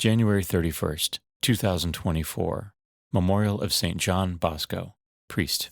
January 31st, 2024. Memorial of St. John Bosco, priest.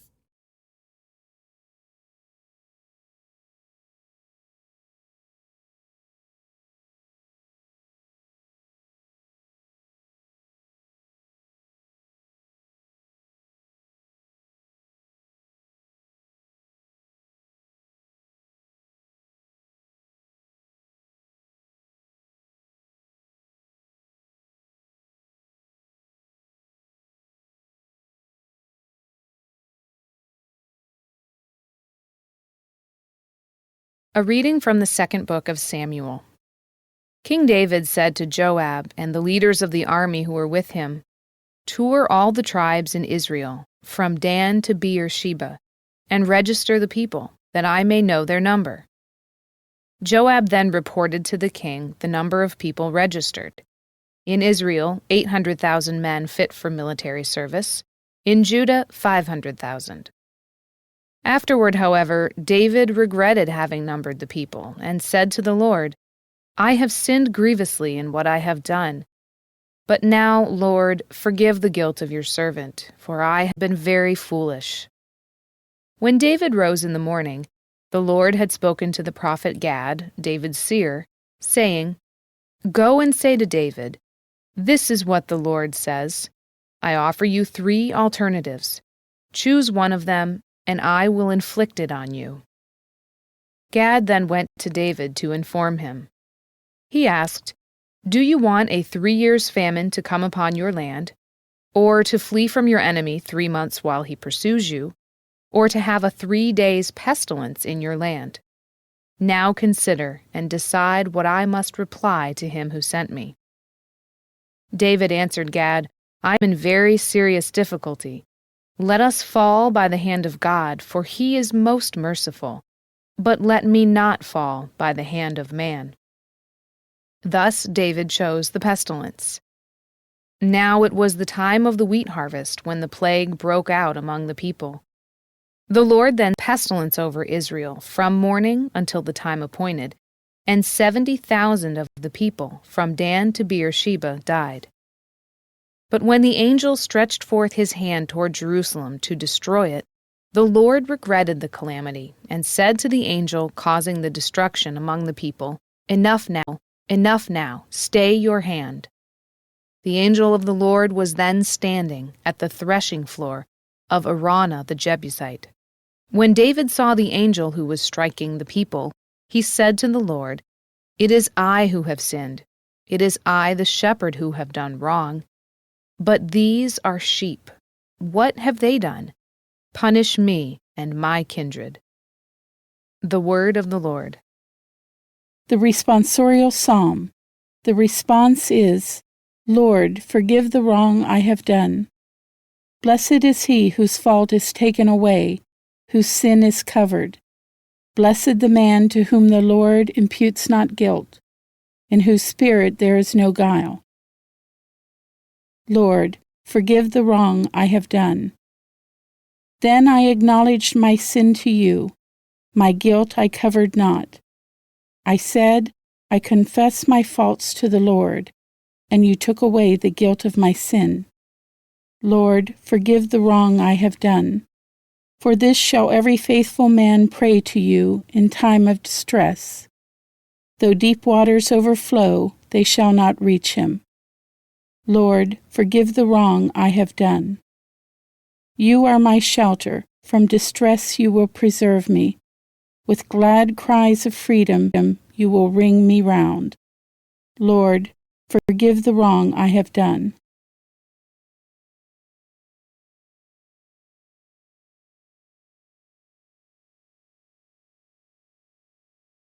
A reading from the second book of Samuel. King David said to Joab and the leaders of the army who were with him, "Tour all the tribes in Israel, from Dan to Beersheba, and register the people, that I may know their number." Joab then reported to the king the number of people registered. In Israel, 800,000 men fit for military service. In Judah, 500,000. Afterward, however, David regretted having numbered the people, and said to the Lord, "I have sinned grievously in what I have done. But now, Lord, forgive the guilt of your servant, for I have been very foolish." When David rose in the morning, the Lord had spoken to the prophet Gad, David's seer, saying, "Go and say to David, 'This is what the Lord says. I offer you 3 alternatives. Choose one of them, and I will inflict it on you." Gad then went to David to inform him. He asked, "Do you want a 3 years' famine to come upon your land, or to flee from your enemy 3 months while he pursues you, or to have a 3 days' pestilence in your land? Now consider and decide what I must reply to him who sent me." David answered Gad, "I am in very serious difficulty. Let us fall by the hand of God, for he is most merciful, but let me not fall by the hand of man." Thus David chose the pestilence. Now it was the time of the wheat harvest when the plague broke out among the people. The Lord then pestilence over Israel from morning until the time appointed, and 70,000 of the people from Dan to Beersheba died. But when the angel stretched forth his hand toward Jerusalem to destroy it, the Lord regretted the calamity, and said to the angel causing the destruction among the people, enough now, stay your hand." The angel of the Lord was then standing at the threshing floor of Araunah the Jebusite. When David saw the angel who was striking the people, he said to the Lord, "It is I who have sinned. It is I, the shepherd, who have done wrong. But these are sheep. What have they done? Punish me and my kindred." The word of the Lord. The responsorial psalm. The response is, "Lord, forgive the wrong I have done." Blessed is he whose fault is taken away, whose sin is covered. Blessed the man to whom the Lord imputes not guilt, in whose spirit there is no guile. Lord, forgive the wrong I have done. Then I acknowledged my sin to you, my guilt I covered not. I said, I confess my faults to the Lord, and you took away the guilt of my sin. Lord, forgive the wrong I have done. For this shall every faithful man pray to you in time of distress. Though deep waters overflow, they shall not reach him. Lord, forgive the wrong I have done. You are my shelter. From distress you will preserve me. With glad cries of freedom you will ring me round. Lord, forgive the wrong I have done.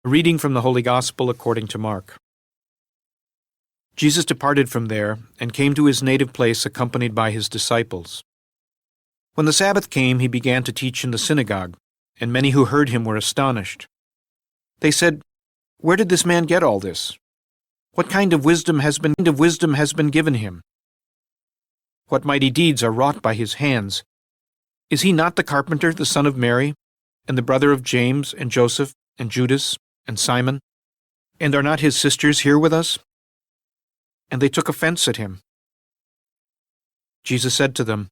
A reading from the Holy Gospel according to Mark. Jesus departed from there and came to his native place accompanied by his disciples. When the Sabbath came, he began to teach in the synagogue, and many who heard him were astonished. They said, "Where did this man get all this? What kind of wisdom has been given him? What mighty deeds are wrought by his hands? Is he not the carpenter, the son of Mary, and the brother of James and Joseph and Judas and Simon? And are not his sisters here with us? and they took offense at him. Jesus said to them,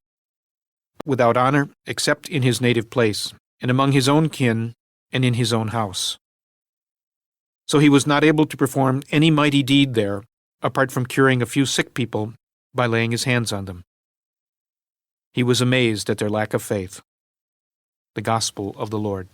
"Without honor except in his native place, and among his own kin, and in his own house." So he was not able to perform any mighty deed there, apart from curing a few sick people by laying his hands on them. He was amazed at their lack of faith. The Gospel of the Lord.